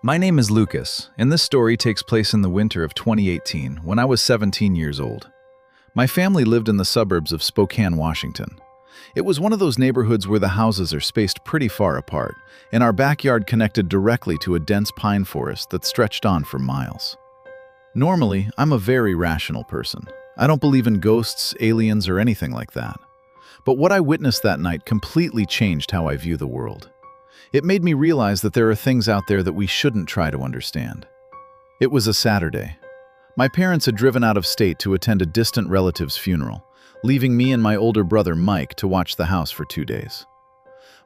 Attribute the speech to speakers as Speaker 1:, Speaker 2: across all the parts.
Speaker 1: My name is Lucas, and this story takes place in the winter of 2018 when I was 17 years old. My family lived in the suburbs of Spokane, Washington. It was one of those neighborhoods where the houses are spaced pretty far apart, and our backyard connected directly to a dense pine forest that stretched on for miles. Normally, I'm a very rational person. I don't believe in ghosts, aliens, or anything like that. But what I witnessed that night completely changed how I view the world. It made me realize that there are things out there that we shouldn't try to understand. It was a Saturday. My parents had driven out of state to attend a distant relative's funeral, leaving me and my older brother Mike to watch the house for 2 days.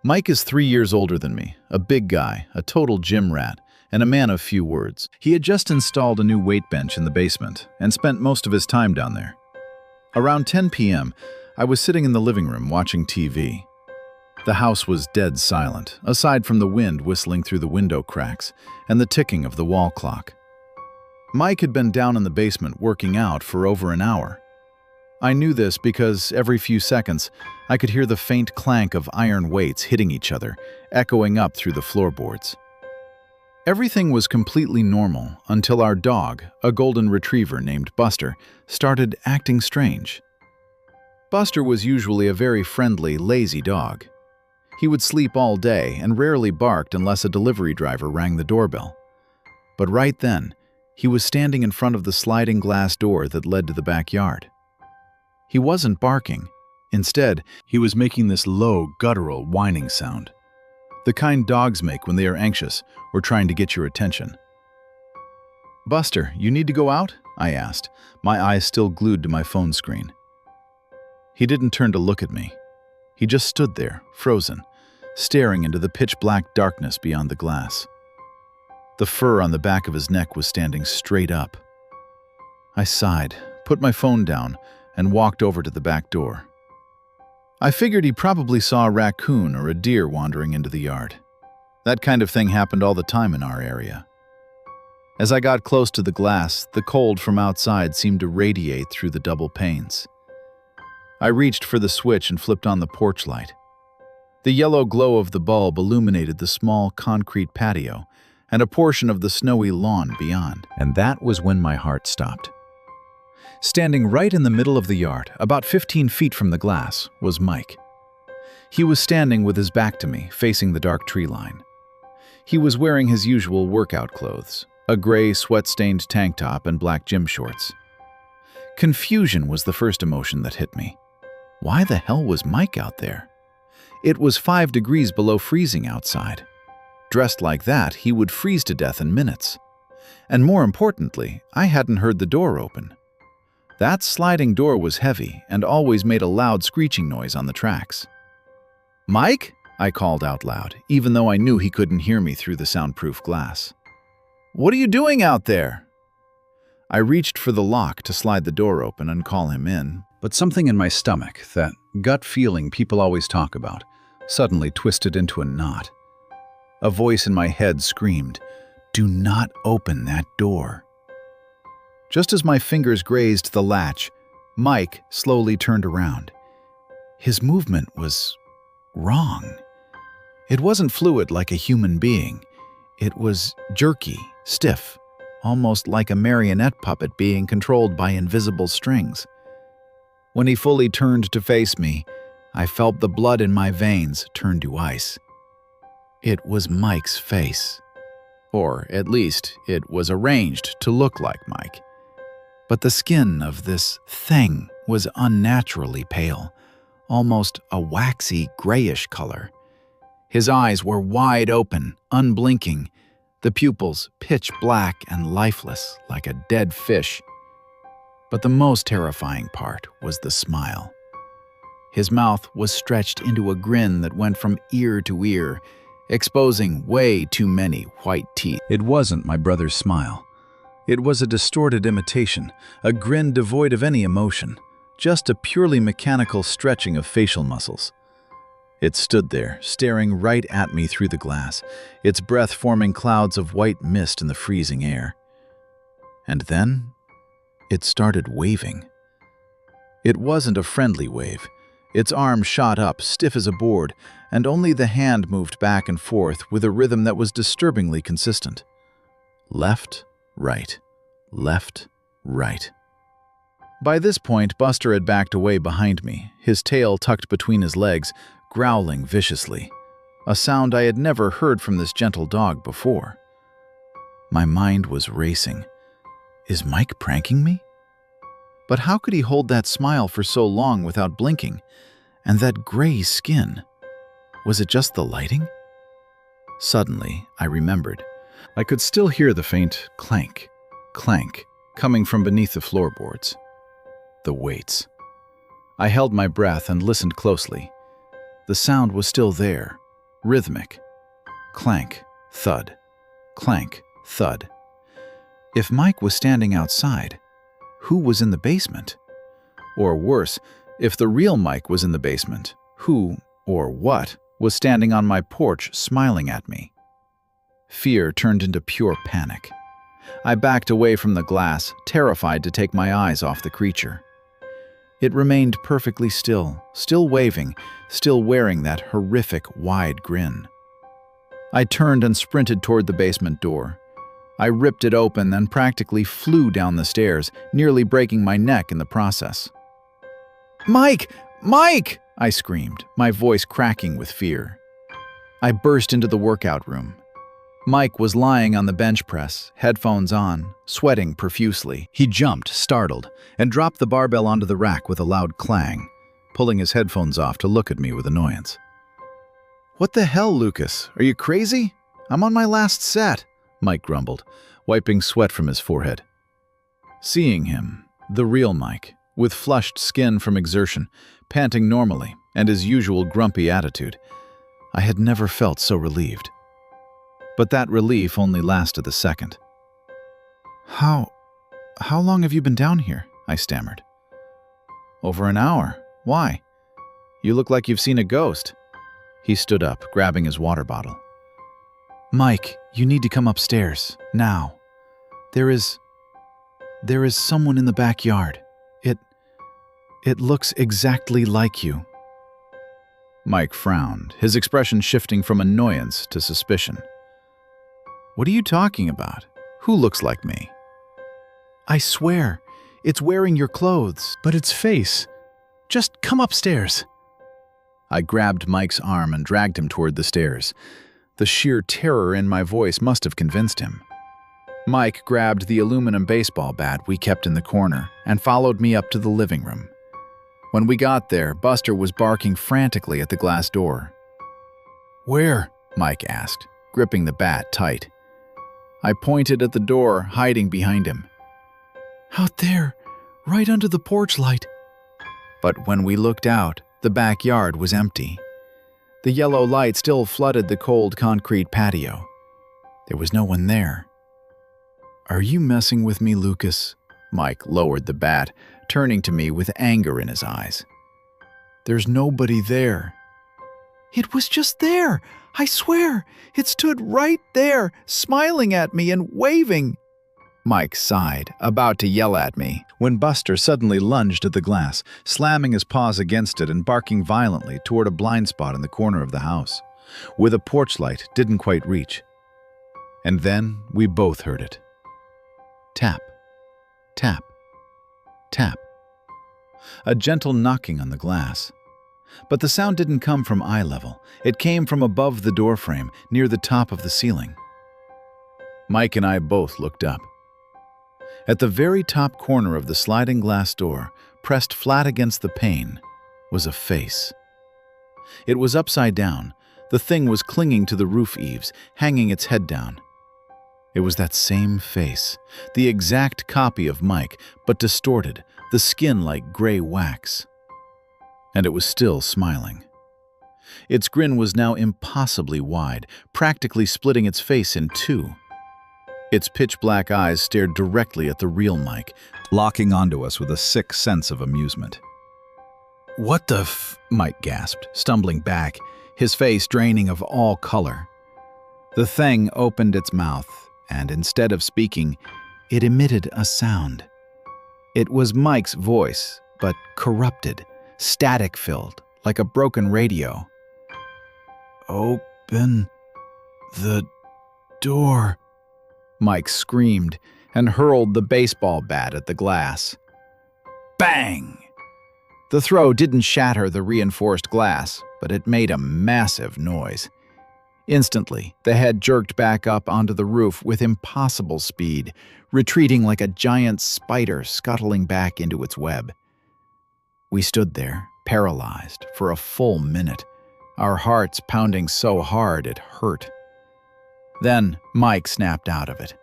Speaker 1: Mike is 3 years older than me, a big guy, a total gym rat, and a man of few words. He had just installed a new weight bench in the basement and spent most of his time down there. Around 10 p.m., I was sitting in the living room watching TV. The house was dead silent, aside from the wind whistling through the window cracks and the ticking of the wall clock. Mike had been down in the basement working out for over an hour. I knew this because every few seconds, I could hear the faint clank of iron weights hitting each other, echoing up through the floorboards. Everything was completely normal until our dog, a golden retriever named Buster, started acting strange. Buster was usually a very friendly, lazy dog. He would sleep all day and rarely barked unless a delivery driver rang the doorbell. But right then, he was standing in front of the sliding glass door that led to the backyard. He wasn't barking. Instead, he was making this low, guttural whining sound, the kind dogs make when they are anxious or trying to get your attention. "Buster, you need to go out?" I asked, my eyes still glued to my phone screen. He didn't turn to look at me. He just stood there, frozen, staring into the pitch-black darkness beyond the glass. The fur on the back of his neck was standing straight up. I sighed, put my phone down, and walked over to the back door. I figured he probably saw a raccoon or a deer wandering into the yard. That kind of thing happened all the time in our area. As I got close to the glass, the cold from outside seemed to radiate through the double panes. I reached for the switch and flipped on the porch light. The yellow glow of the bulb illuminated the small concrete patio and a portion of the snowy lawn beyond. And that was when my heart stopped. Standing right in the middle of the yard, about 15 feet from the glass, was Mike. He was standing with his back to me, facing the dark tree line. He was wearing his usual workout clothes, a gray, sweat-stained tank top and black gym shorts. Confusion was the first emotion that hit me. Why the hell was Mike out there? It was 5 degrees below freezing outside. Dressed like that, he would freeze to death in minutes. And more importantly, I hadn't heard the door open. That sliding door was heavy and always made a loud screeching noise on the tracks. "Mike?" I called out loud, even though I knew he couldn't hear me through the soundproof glass. "What are you doing out there?" I reached for the lock to slide the door open and call him in, but something in my stomach, that gut feeling people always talk about, suddenly twisted into a knot. A voice in my head screamed, "Do not open that door." Just as my fingers grazed the latch, Mike slowly turned around. His movement was wrong. It wasn't fluid like a human being. It was jerky, stiff, almost like a marionette puppet being controlled by invisible strings. When he fully turned to face me, I felt the blood in my veins turn to ice. It was Mike's face. Or, at least, it was arranged to look like Mike. But the skin of this thing was unnaturally pale, almost a waxy grayish color. His eyes were wide open, unblinking, the pupils pitch black and lifeless like a dead fish. But the most terrifying part was the smile. His mouth was stretched into a grin that went from ear to ear, exposing way too many white teeth. It wasn't my brother's smile. It was a distorted imitation, a grin devoid of any emotion, just a purely mechanical stretching of facial muscles. It stood there, staring right at me through the glass, its breath forming clouds of white mist in the freezing air. And then, it started waving. It wasn't a friendly wave. Its arm shot up, stiff as a board, and only the hand moved back and forth with a rhythm that was disturbingly consistent. Left, right, left, right. By this point, Buster had backed away behind me, his tail tucked between his legs, growling viciously, a sound I had never heard from this gentle dog before. My mind was racing. Is Mike pranking me? But how could he hold that smile for so long without blinking? And that gray skin? Was it just the lighting? Suddenly, I remembered. I could still hear the faint clank, clank, coming from beneath the floorboards. The weights. I held my breath and listened closely. The sound was still there, rhythmic. Clank, thud, clank, thud. If Mike was standing outside, who was in the basement? Or worse, if the real Mike was in the basement, who, or what, was standing on my porch smiling at me? Fear turned into pure panic. I backed away from the glass, terrified to take my eyes off the creature. It remained perfectly still, still waving, still wearing that horrific, wide grin. I turned and sprinted toward the basement door. I ripped it open and practically flew down the stairs, nearly breaking my neck in the process. "Mike! Mike!" I screamed, my voice cracking with fear. I burst into the workout room. Mike was lying on the bench press, headphones on, sweating profusely. He jumped, startled, and dropped the barbell onto the rack with a loud clang, pulling his headphones off to look at me with annoyance. "What the hell, Lucas? Are you crazy? I'm on my last set," Mike grumbled, wiping sweat from his forehead. Seeing him, the real Mike, with flushed skin from exertion, panting normally, and his usual grumpy attitude, I had never felt so relieved. But that relief only lasted a second. How long have you been down here?" I stammered. "Over an hour. Why? You look like you've seen a ghost." He stood up, grabbing his water bottle. "Mike, you need to come upstairs, now. There is someone in the backyard. It looks exactly like you." Mike frowned, his expression shifting from annoyance to suspicion. "What are you talking about? Who looks like me?" "I swear, it's wearing your clothes, but its face. Just come upstairs." I grabbed Mike's arm and dragged him toward the stairs. The sheer terror in my voice must have convinced him. Mike grabbed the aluminum baseball bat we kept in the corner and followed me up to the living room. When we got there, Buster was barking frantically at the glass door. "Where?" Mike asked, gripping the bat tight. I pointed at the door, hiding behind him. "Out there, right under the porch light." But when we looked out, the backyard was empty. The yellow light still flooded the cold concrete patio. There was no one there. "Are you messing with me, Lucas?" Mike lowered the bat, turning to me with anger in his eyes. "There's nobody there." "It was just there. I swear, it stood right there, smiling at me and waving." Mike sighed, about to yell at me, when Buster suddenly lunged at the glass, slamming his paws against it and barking violently toward a blind spot in the corner of the house, where the porch light didn't quite reach. And then we both heard it. Tap, tap, tap. A gentle knocking on the glass. But the sound didn't come from eye level. It came from above the doorframe, near the top of the ceiling. Mike and I both looked up. At the very top corner of the sliding glass door, pressed flat against the pane, was a face. It was upside down. The thing was clinging to the roof eaves, hanging its head down. It was that same face, the exact copy of Mike, but distorted, the skin like gray wax. And it was still smiling. Its grin was now impossibly wide, practically splitting its face in two. Its pitch-black eyes stared directly at the real Mike, locking onto us with a sick sense of amusement. "What the f—" Mike gasped, stumbling back, his face draining of all color. The thing opened its mouth, and instead of speaking, it emitted a sound. It was Mike's voice, but corrupted, static-filled, like a broken radio. "Open the door," Mike screamed and hurled the baseball bat at the glass. Bang! The throw didn't shatter the reinforced glass, but it made a massive noise. Instantly, the head jerked back up onto the roof with impossible speed, retreating like a giant spider scuttling back into its web. We stood there, paralyzed, for a full minute, our hearts pounding so hard it hurt. Then Mike snapped out of it.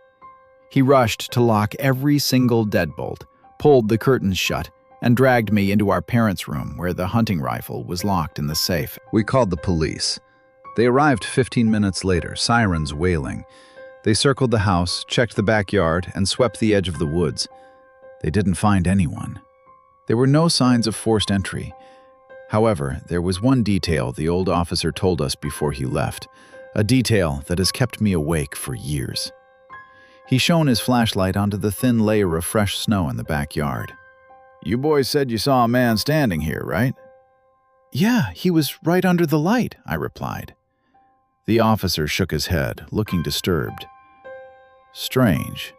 Speaker 1: He rushed to lock every single deadbolt, pulled the curtains shut, and dragged me into our parents' room where the hunting rifle was locked in the safe.
Speaker 2: We called the police. They arrived 15 minutes later, sirens wailing. They circled the house, checked the backyard, and swept the edge of the woods. They didn't find anyone. There were no signs of forced entry. However, there was one detail the old officer told us before he left, a detail that has kept me awake for years. He shone his flashlight onto the thin layer of fresh snow in the backyard. "You boys said you saw a man standing here, right?" "Yeah, he was right under the light," I replied. The officer shook his head, looking disturbed. "Strange.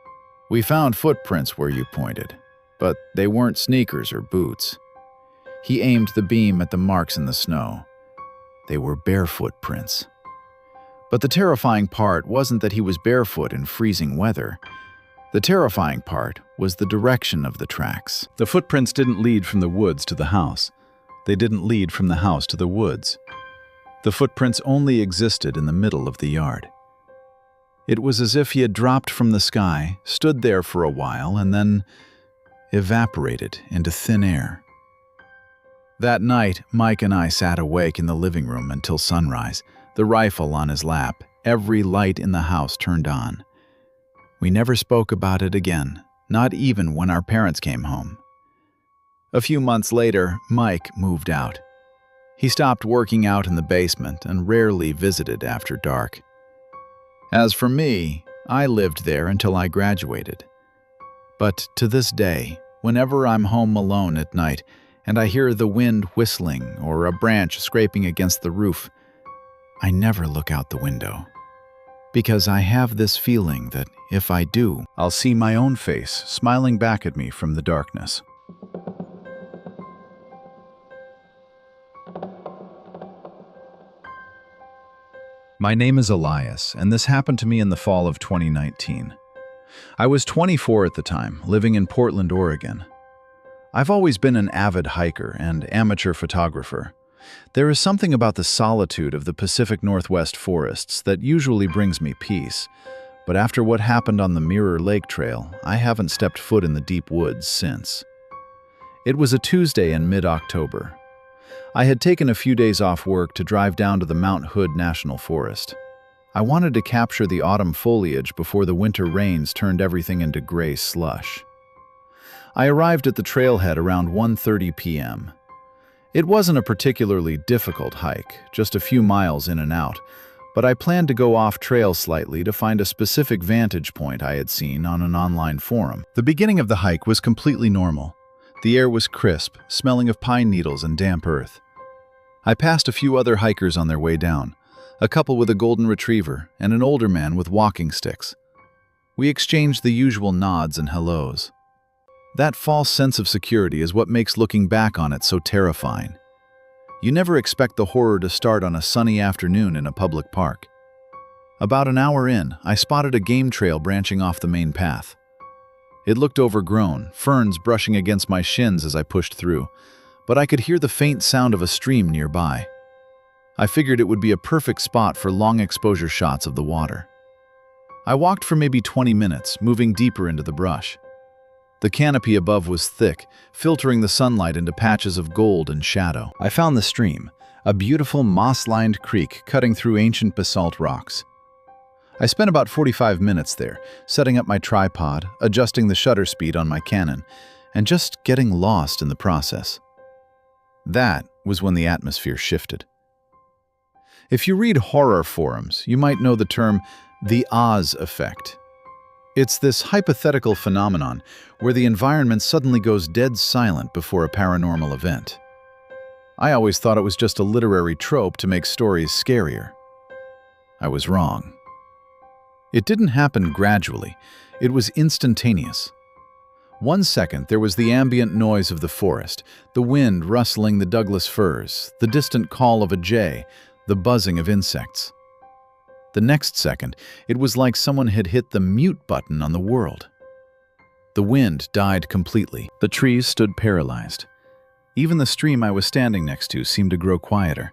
Speaker 2: We found footprints where you pointed, but they weren't sneakers or boots." He aimed the beam at the marks in the snow. They were barefoot prints. But the terrifying part wasn't that he was barefoot in freezing weather. The terrifying part was the direction of the tracks. The footprints didn't lead from the woods to the house. They didn't lead from the house to the woods. The footprints only existed in the middle of the yard. It was as if he had dropped from the sky, stood there for a while, and then evaporated into thin air. That night, Mike and I sat awake in the living room until sunrise, the rifle on his lap, every light in the house turned on. We never spoke about it again, not even when our parents came home. A few months later, Mike moved out. He stopped working out in the basement and rarely visited after dark. As for me, I lived there until I graduated. But to this day, whenever I'm home alone at night and I hear the wind whistling or a branch scraping against the roof, I never look out the window. Because I have this feeling that if I do, I'll see my own face smiling back at me from the darkness. My name is Elias, and this happened to me in the fall of 2019. I was 24 at the time, living in Portland, Oregon. I've always been an avid hiker and amateur photographer. There is something about the solitude of the Pacific Northwest forests that usually brings me peace, but after what happened on the Mirror Lake Trail, I haven't stepped foot in the deep woods since. It was a Tuesday in mid-October. I had taken a few days off work to drive down to the Mount Hood National Forest. I wanted to capture the autumn foliage before the winter rains turned everything into gray slush. I arrived at the trailhead around 1:30 p.m. It wasn't a particularly difficult hike, just a few miles in and out, but I planned to go off-trail slightly to find a specific vantage point I had seen on an online forum. The beginning of the hike was completely normal. The air was crisp, smelling of pine needles and damp earth. I passed a few other hikers on their way down, a couple with a golden retriever and an older man with walking sticks. We exchanged the usual nods and hellos. That false sense of security is what makes looking back on it so terrifying. You never expect the horror to start on a sunny afternoon in a public park. About an hour in, I spotted a game trail branching off the main path. It looked overgrown, ferns brushing against my shins as I pushed through, but I could hear the faint sound of a stream nearby. I figured it would be a perfect spot for long exposure shots of the water. I walked for maybe 20 minutes, moving deeper into the brush. The canopy above was thick, filtering the sunlight into patches of gold and shadow. I found the stream, a beautiful moss-lined creek cutting through ancient basalt rocks. I spent about 45 minutes there, setting up my tripod, adjusting the shutter speed on my Canon, and just getting lost in the process. That was when the atmosphere shifted. If you read horror forums, you might know the term the Oz effect. It's this hypothetical phenomenon where the environment suddenly goes dead silent before a paranormal event. I always thought it was just a literary trope to make stories scarier. I was wrong.
Speaker 1: It didn't happen gradually. It was instantaneous. 1 second, there was the ambient noise of the forest, the wind rustling the Douglas firs, the distant call of a jay, the buzzing of insects. The next second, it was like someone had hit the mute button on the world. The wind died completely. The trees stood paralyzed. Even the stream I was standing next to seemed to grow quieter,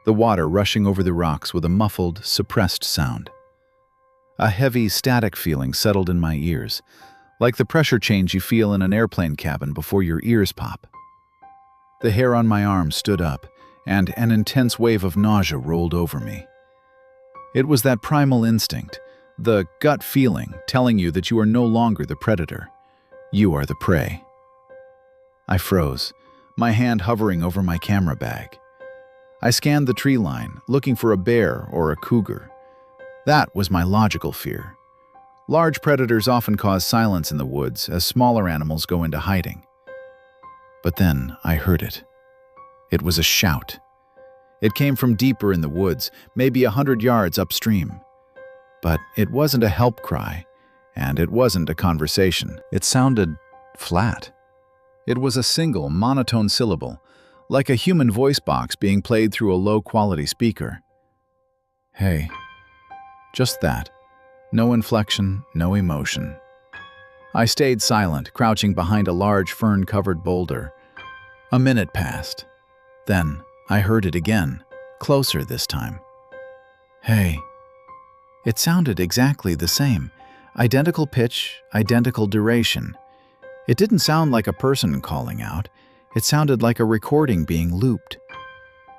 Speaker 1: the water rushing over the rocks with a muffled, suppressed sound. A heavy, static feeling settled in my ears, like the pressure change you feel in an airplane cabin before your ears pop. The hair on my arm stood up, and an intense wave of nausea rolled over me. It was that primal instinct, the gut feeling telling you that you are no longer the predator. You are the prey. I froze, my hand hovering over my camera bag. I scanned the tree line, looking for a bear or a cougar. That was my logical fear. Large predators often cause silence in the woods as smaller animals go into hiding. But then I heard it. It was a shout. It came from deeper in the woods, maybe 100 yards upstream. But it wasn't a help cry, and it wasn't a conversation. It sounded flat. It was a single, monotone syllable, like a human voice box being played through a low-quality speaker. Hey. Just that. No inflection, no emotion. I stayed silent, crouching behind a large fern-covered boulder. A minute passed. Then I heard it again, closer this time. Hey. It sounded exactly the same. Identical pitch, identical duration. It didn't sound like a person calling out. It sounded like a recording being looped.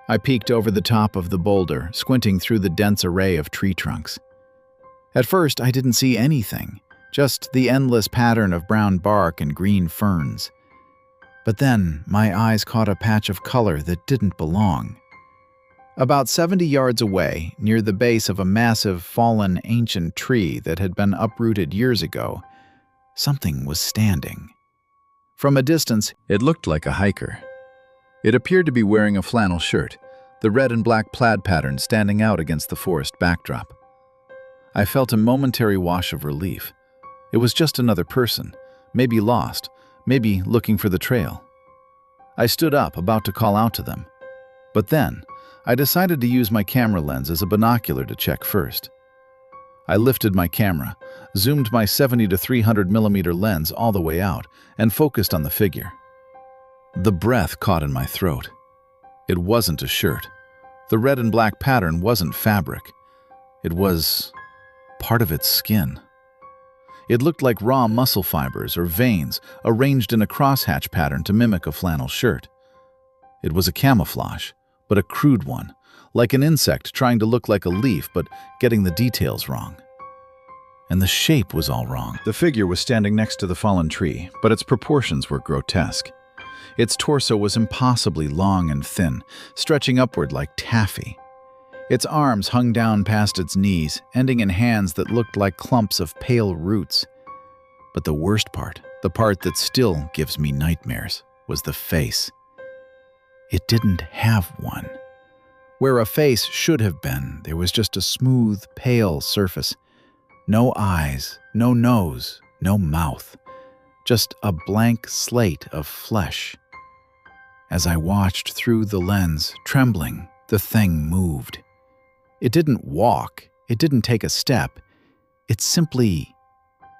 Speaker 1: I peeked over the top of the boulder, squinting through the dense array of tree trunks. At first, I didn't see anything, just the endless pattern of brown bark and green ferns. But then, my eyes caught a patch of color that didn't belong. About 70 yards away, near the base of a massive, fallen, ancient tree that had been uprooted years ago, something was standing. From a distance, it looked like a hiker. It appeared to be wearing a flannel shirt, the red and black plaid pattern standing out against the forest backdrop. I felt a momentary wash of relief. It was just another person, maybe lost, maybe looking for the trail. I stood up, about to call out to them. But then, I decided to use my camera lens as a binocular to check first. I lifted my camera, zoomed my 70 to 300 millimeter lens all the way out, and focused on the figure. The breath caught in my throat. It wasn't a shirt. The red and black pattern wasn't fabric. It was part of its skin. It looked like raw muscle fibers or veins arranged in a crosshatch pattern to mimic a flannel shirt. It was a camouflage, but a crude one, like an insect trying to look like a leaf but getting the details wrong. And the shape was all wrong. The figure was standing next to the fallen tree, but its proportions were grotesque. Its torso was impossibly long and thin, stretching upward like taffy. Its arms hung down past its knees, ending in hands that looked like clumps of pale roots. But the worst part, the part that still gives me nightmares, was the face. It didn't have one. Where a face should have been, there was just a smooth, pale surface. No eyes, no nose, no mouth. Just a blank slate of flesh. As I watched through the lens, trembling, the thing moved. It didn't walk, it didn't take a step. It simply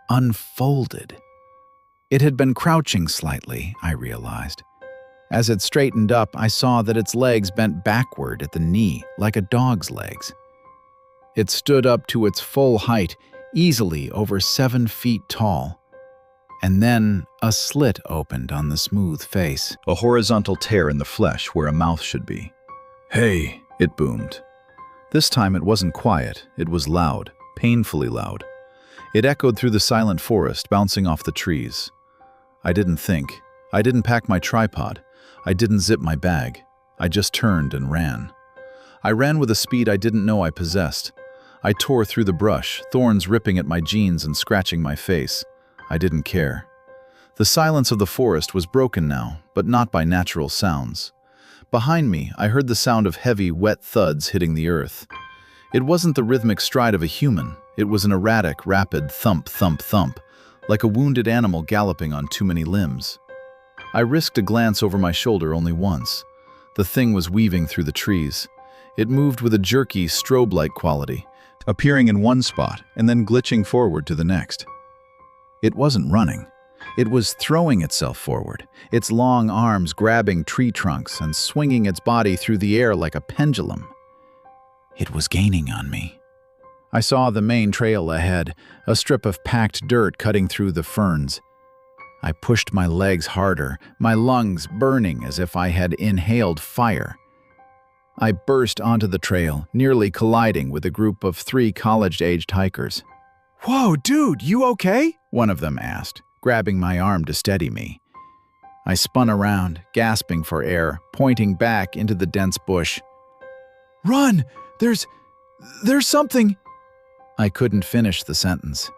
Speaker 1: unfolded. It had been crouching slightly, I realized. As it straightened up, I saw that its legs bent backward at the knee, like a dog's legs. It stood up to its full height, easily over 7 feet tall. And then a slit opened on the smooth face. A horizontal tear in the flesh where a mouth should be. "Hey," it boomed. This time it wasn't quiet, it was loud, painfully loud. It echoed through the silent forest, bouncing off the trees. I didn't think. I didn't pack my tripod. I didn't zip my bag. I just turned and ran. I ran with a speed I didn't know I possessed. I tore through the brush, thorns ripping at my jeans and scratching my face. I didn't care. The silence of the forest was broken now, but not by natural sounds. Behind me, I heard the sound of heavy, wet thuds hitting the earth. It wasn't the rhythmic stride of a human. It was an erratic, rapid thump, thump, thump, like a wounded animal galloping on too many limbs. I risked a glance over my shoulder only once. The thing was weaving through the trees. It moved with a jerky, strobe-like quality, appearing in one spot and then glitching forward to the next. It wasn't running. It was throwing itself forward, its long arms grabbing tree trunks and swinging its body through the air like a pendulum. It was gaining on me. I saw the main trail ahead, a strip of packed dirt cutting through the ferns. I pushed my legs harder, my lungs burning as if I had inhaled fire. I burst onto the trail, nearly colliding with a group of 3 college-aged hikers. "Whoa, dude, you okay?" one of them asked, grabbing my arm to steady me. I spun around, gasping for air, pointing back into the dense bush. "Run! There's something!" I couldn't finish the sentence.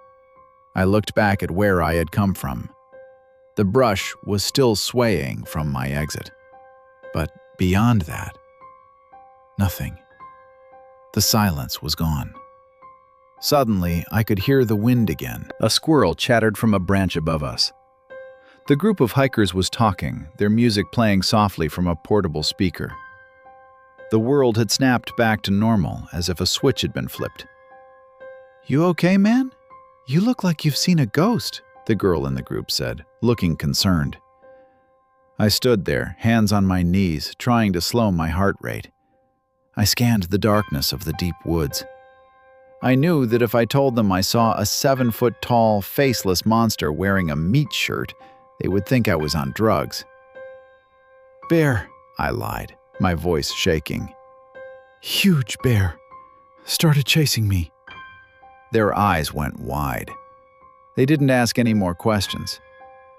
Speaker 1: I looked back at where I had come from. The brush was still swaying from my exit. But beyond that, nothing. The silence was gone. Suddenly, I could hear the wind again. A squirrel chattered from a branch above us. The group of hikers was talking, their music playing softly from a portable speaker. The world had snapped back to normal, as if a switch had been flipped. "You okay, man? You look like you've seen a ghost," the girl in the group said, looking concerned. I stood there, hands on my knees, trying to slow my heart rate. I scanned the darkness of the deep woods. I knew that if I told them I saw a 7-foot-tall, faceless monster wearing a meat shirt, they would think I was on drugs. "Bear," I lied, my voice shaking. "Huge bear. Started chasing me." Their eyes went wide. They didn't ask any more questions.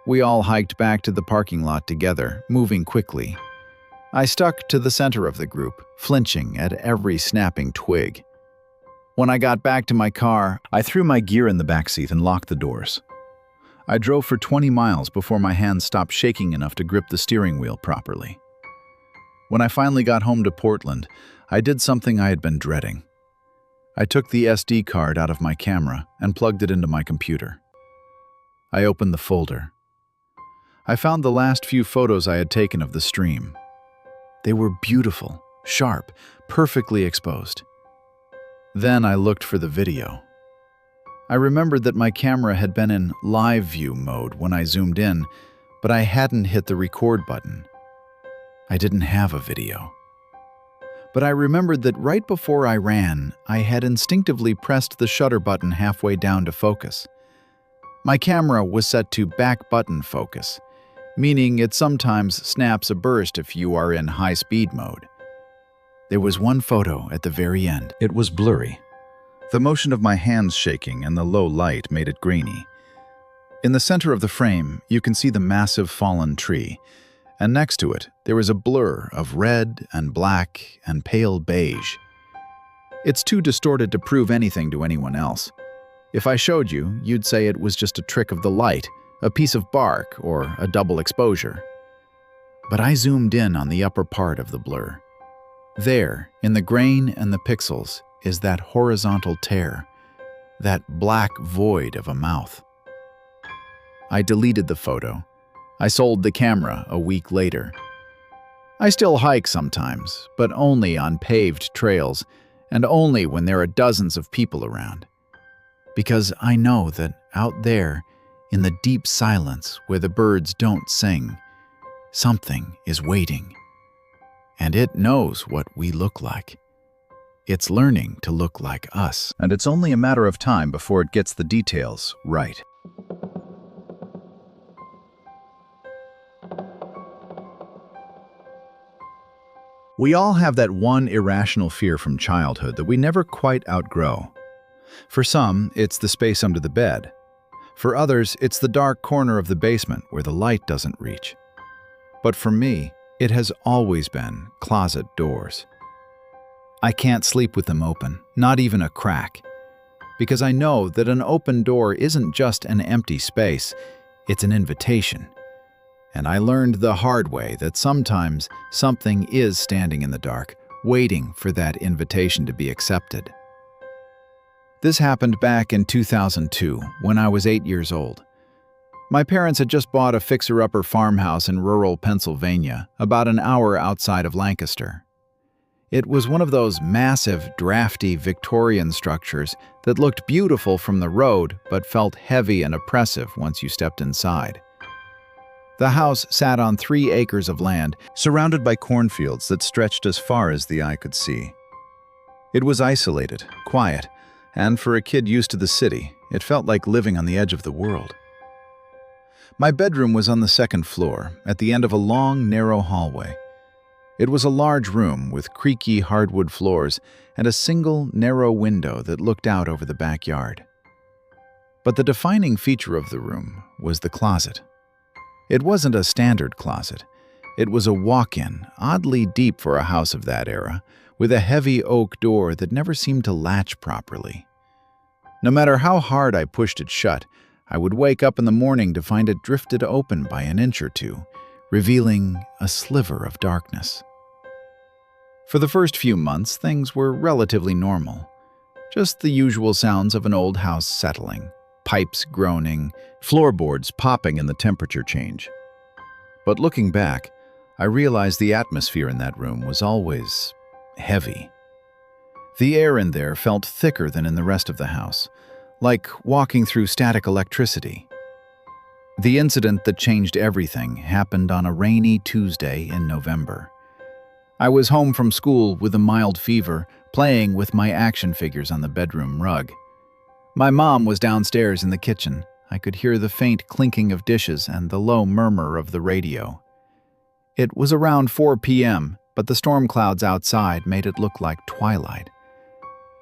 Speaker 1: We all hiked back to the parking lot together, moving quickly. I stuck to the center of the group, flinching at every snapping twig. When I got back to my car, I threw my gear in the backseat and locked the doors. I drove for 20 miles before my hands stopped shaking enough to grip the steering wheel properly. When I finally got home to Portland, I did something I had been dreading. I took the SD card out of my camera and plugged it into my computer. I opened the folder. I found the last few photos I had taken of the stream. They were beautiful, sharp, perfectly exposed. Then I looked for the video. I remembered that my camera had been in live view mode when I zoomed in, but I hadn't hit the record button. I didn't have a video. But I remembered that right before I ran, I had instinctively pressed the shutter button halfway down to focus. My camera was set to back button focus, meaning it sometimes snaps a burst if you are in high-speed mode. There was one photo at the very end. It was blurry. The motion of my hands shaking and the low light made it grainy. In the center of the frame, you can see the massive fallen tree, and next to it, there is a blur of red and black and pale beige. It's too distorted to prove anything to anyone else. If I showed you, you'd say it was just a trick of the light, a piece of bark, or a double exposure. But I zoomed in on the upper part of the blur. There, in the grain and the pixels, is that horizontal tear, that black void of a mouth. I deleted the photo. I sold the camera a week later. I still hike sometimes, but only on paved trails, and only when there are dozens of people around. Because I know that out there, in the deep silence where the birds don't sing, something is waiting. And it knows what we look like. It's learning to look like us. And it's only a matter of time before it gets the details right. We all have that one irrational fear from childhood that we never quite outgrow. For some, it's the space under the bed. For others, it's the dark corner of the basement where the light doesn't reach. But for me, it has always been closet doors. I can't sleep with them open, not even a crack, because I know that an open door isn't just an empty space, it's an invitation. And I learned the hard way that sometimes something is standing in the dark, waiting for that invitation to be accepted. This happened back in 2002, when I was 8 years old. My parents had just bought a fixer-upper farmhouse in rural Pennsylvania, about an hour outside of Lancaster. It was one of those massive, drafty Victorian structures that looked beautiful from the road but felt heavy and oppressive once you stepped inside. The house sat on 3 acres of land,
Speaker 2: surrounded by cornfields that stretched as far as the eye could see. It was isolated, quiet, and for a kid used to the city, it felt like living on the edge of the world. My bedroom was on the 2nd floor, at the end of a long, narrow hallway. It was a large room with creaky hardwood floors and a single, narrow window that looked out over the backyard. But the defining feature of the room was the closet. It wasn't a standard closet. It was a walk-in, oddly deep for a house of that era, with a heavy oak door that never seemed to latch properly. No matter how hard I pushed it shut, I would wake up in the morning to find it drifted open by an inch or two, revealing a sliver of darkness. For the first few months, things were relatively normal. Just the usual sounds of an old house settling, pipes groaning, floorboards popping in the temperature change. But looking back, I realized the atmosphere in that room was always heavy. The air in there felt thicker than in the rest of the house, like walking through static electricity. The incident that changed everything happened on a rainy Tuesday in November. I was home from school with a mild fever, playing with my action figures on the bedroom rug. My mom was downstairs in the kitchen. I could hear the faint clinking of dishes and the low murmur of the radio. It was around 4 p.m., but the storm clouds outside made it look like twilight.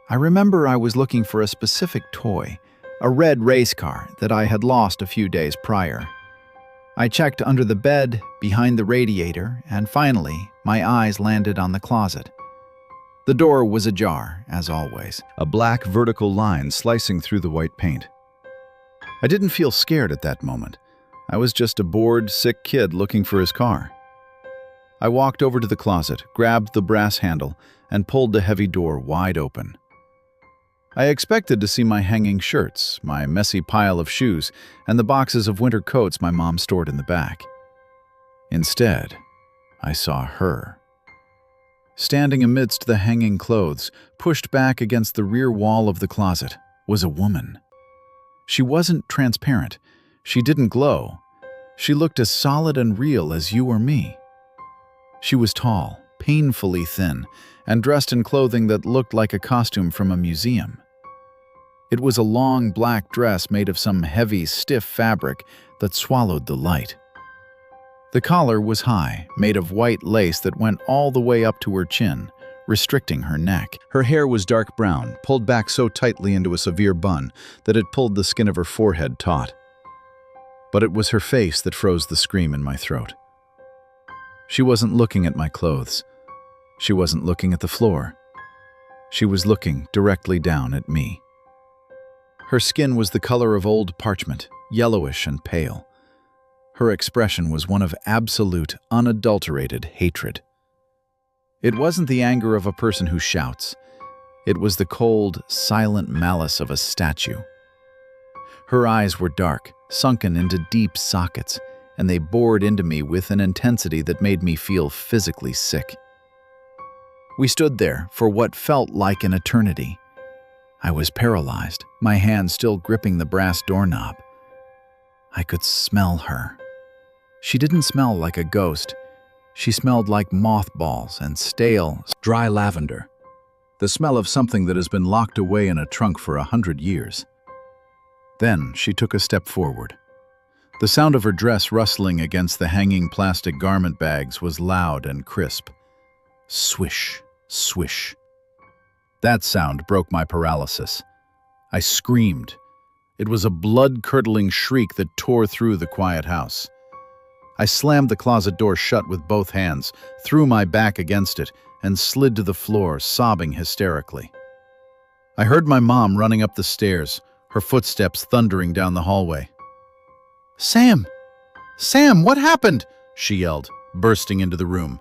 Speaker 2: I remember I was looking for a specific toy, a red race car that I had lost a few days prior. I checked under the bed, behind the radiator, and finally, my eyes landed on the closet. The door was ajar, as always, a black vertical line slicing through the white paint. I didn't feel scared at that moment. I was just a bored, sick kid looking for his car. I walked over to the closet, grabbed the brass handle, and pulled the heavy door wide open. I expected to see my hanging shirts, my messy pile of shoes, and the boxes of winter coats my mom stored in the back. Instead, I saw her. Standing amidst the hanging clothes, pushed back against the rear wall of the closet, was a woman. She wasn't transparent. She didn't glow. She looked as solid and real as you or me. She was tall, painfully thin, and dressed in clothing that looked like a costume from a museum. It was a long black dress made of some heavy, stiff fabric that swallowed the light. The collar was high, made of white lace that went all the way up to her chin, restricting her neck. Her hair was dark brown, pulled back so tightly into a severe bun that it pulled the skin of her forehead taut. But it was her face that froze the scream in my throat. She wasn't looking at my clothes. She wasn't looking at the floor. She was looking directly down at me. Her skin was the color of old parchment, yellowish and pale. Her expression was one of absolute, unadulterated hatred. It wasn't the anger of a person who shouts. It was the cold, silent malice of a statue. Her eyes were dark, sunken into deep sockets, and they bored into me with an intensity that made me feel physically sick. We stood there for what felt like an eternity. I was paralyzed, my hand still gripping the brass doorknob. I could smell her. She didn't smell like a ghost. She smelled like mothballs and stale, dry lavender, the smell of something that has been locked away in a trunk for 100 years. Then she took a step forward. The sound of her dress rustling against the hanging plastic garment bags was loud and crisp. Swish, swish. That sound broke my paralysis. I screamed. It was a blood-curdling shriek that tore through the quiet house. I slammed the closet door shut with both hands, threw my back against it, and slid to the floor, sobbing hysterically. I heard my mom running up the stairs, her footsteps thundering down the hallway. "Sam! Sam, what happened?" she yelled, bursting into the room.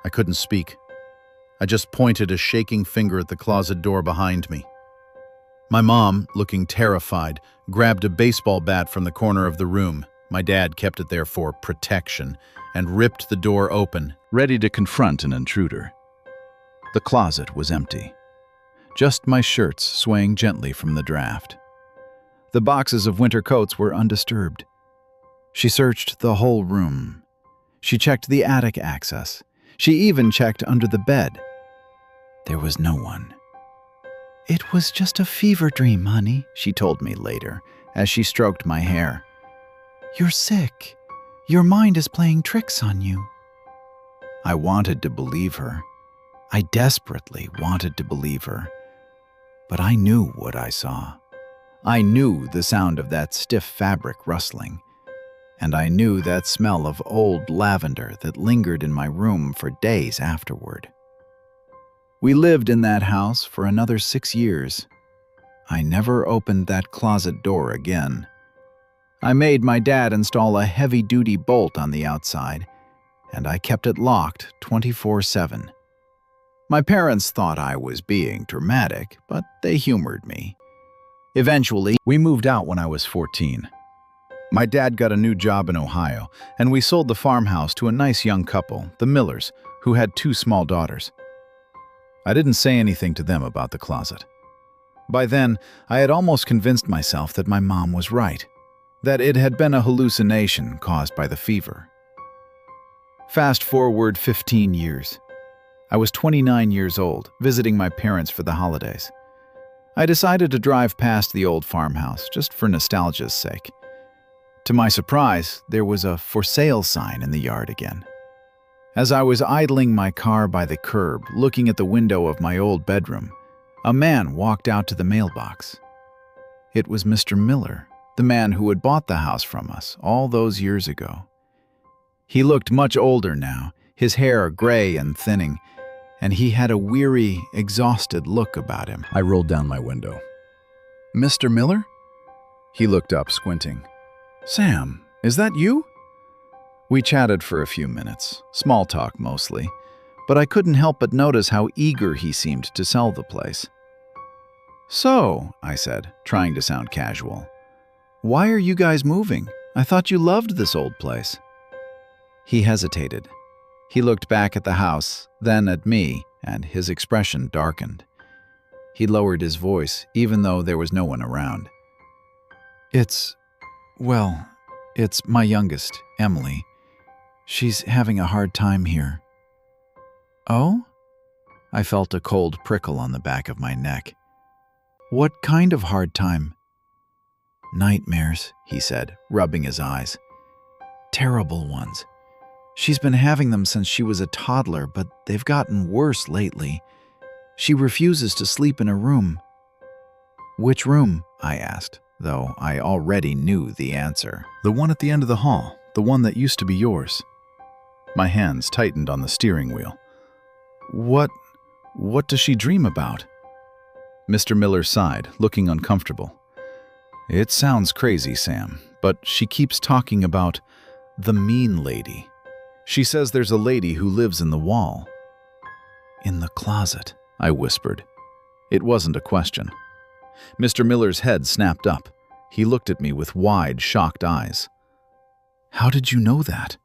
Speaker 2: I couldn't speak. I just pointed a shaking finger at the closet door behind me.
Speaker 1: My mom, looking terrified, grabbed a baseball bat from the corner of the room. My dad kept it there for protection and ripped the door open,
Speaker 2: ready to confront an intruder. The closet was empty. Just my shirts swaying gently from the draft. The boxes of winter coats were undisturbed. She searched the whole room. She checked the attic access. She even checked under the bed. There was no one. "It was just a fever dream, honey," she told me later, as she stroked my hair. "You're sick. Your mind is playing tricks on you." I wanted to believe her. I desperately wanted to believe her. But I knew what I saw. I knew the sound of that stiff fabric rustling. And I knew that smell of old lavender that lingered in my room for days afterward. We lived in that house for another 6 years. I never opened that closet door again. I made my dad install a heavy-duty bolt on the outside, and I kept it locked 24/7. My parents thought I was being dramatic, but they humored me. Eventually, we moved out when I was 14. My dad got a new job in Ohio, and we sold the farmhouse to a nice young couple, the Millers, who had 2 small daughters. I didn't say anything to them about the closet. By then, I had almost convinced myself that my mom was right, that it had been a hallucination caused by the fever. Fast forward 15 years. I was 29 years old, visiting my parents for the holidays. I decided to drive past the old farmhouse, just for nostalgia's sake. To my surprise, there was a "for sale" sign in the yard again. As I was idling my car by the curb, looking at the window of my old bedroom, a man walked out to the mailbox. It was Mr. Miller, the man who had bought the house from us all those years ago. He looked much older now, his hair gray and thinning, and he had a weary, exhausted look about him. I rolled down my window. "Mr. Miller?" He looked up, squinting. "Sam, is that you?" We chatted for a few minutes, small talk mostly, but I couldn't help but notice how eager he seemed to sell the place. "So," I said, trying to sound casual, "why are you guys moving? I thought you loved this old place." He hesitated. He looked back at the house, then at me, and his expression darkened. He lowered his voice, even though there was no one around. It's my youngest, Emily. She's having a hard time here." "Oh?" I felt a cold prickle on the back of my neck. "What kind of hard time?" "Nightmares," he said, rubbing his eyes. "Terrible ones. She's been having them since she was a toddler, but they've gotten worse lately. She refuses to sleep in a room." "Which room?" I asked, though I already knew the answer. "The one at the end of the hall, the one that used to be yours." My hands tightened on the steering wheel. What does she dream about?" Mr. Miller sighed, looking uncomfortable. "It sounds crazy, Sam, but she keeps talking about the mean lady. She says there's a lady who lives in the wall." "In the closet," I whispered. It wasn't a question. Mr. Miller's head snapped up. He looked at me with wide, shocked eyes. "How did you know that?"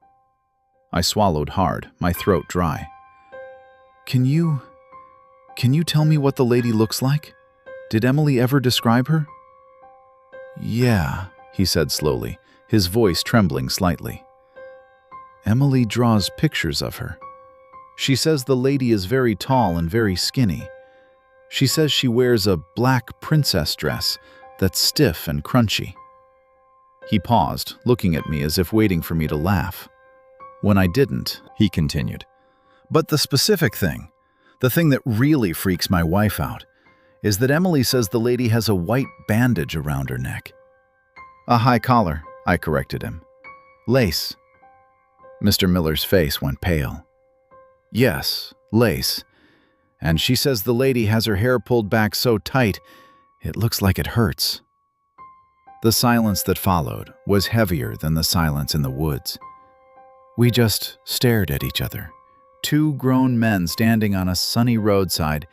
Speaker 2: I swallowed hard, my throat dry. Can you tell me what the lady looks like? Did Emily ever describe her?" "Yeah," he said slowly, his voice trembling slightly. "Emily draws pictures of her. She says the lady is very tall and very skinny. She says she wears a black princess dress that's stiff and crunchy." He paused, looking at me as if waiting for me to laugh. When I didn't, he continued. "But the specific thing, the thing that really freaks my wife out, is that Emily says the lady has a white bandage around her neck." "A high collar," I corrected him. "Lace." Mr. Miller's face went pale. "Yes, lace. And she says the lady has her hair pulled back so tight, it looks like it hurts." The silence that followed was heavier than the silence in the woods. We just stared at each other, 2 grown men standing on a sunny roadside,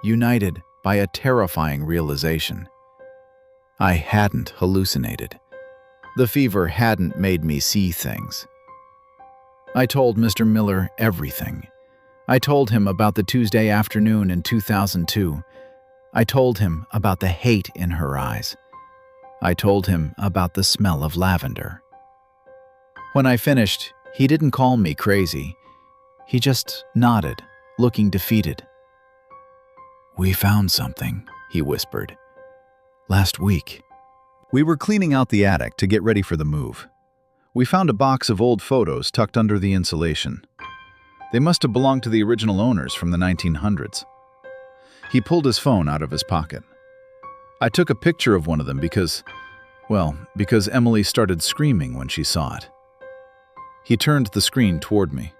Speaker 2: united by a terrifying realization.
Speaker 1: I hadn't hallucinated. The fever hadn't made me see things. I told Mr. Miller everything. I told him about the Tuesday afternoon in 2002. I told him about the hate in her eyes. I told him about the smell of lavender. When I finished, he didn't call me crazy. He just nodded, looking defeated. "We found something," he whispered. "Last week."
Speaker 2: We were cleaning out the attic to get ready for the move. We found a box of old photos tucked under the insulation. They must have belonged to the original owners from the 1900s. He pulled his phone out of his pocket. I took a picture of one of them because Emily started screaming when she saw it. He turned the screen toward me.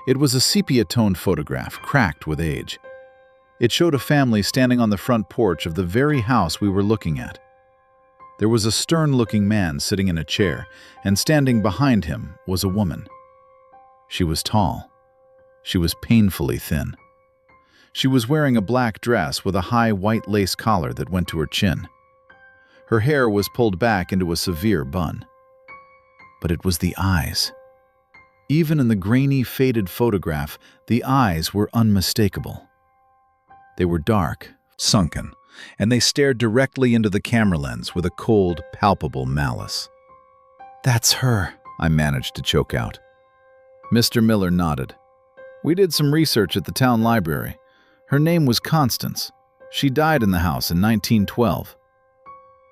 Speaker 2: It was a sepia-toned photograph, cracked with age. It showed a family standing on the front porch of the very house we were looking at. There was a stern-looking man sitting in a chair, and standing behind him was a woman. She was tall. She was painfully thin. She was wearing a black dress with a high white lace collar that went to her chin. Her hair was pulled back into a severe bun. But it was the eyes. Even in the grainy, faded photograph, the eyes were unmistakable. They were dark, sunken, and they stared directly into the camera lens with a cold, palpable malice. "That's her," I managed to choke out. Mr. Miller nodded. "We did some research at the town library. Her name was Constance. She died in the house in 1912.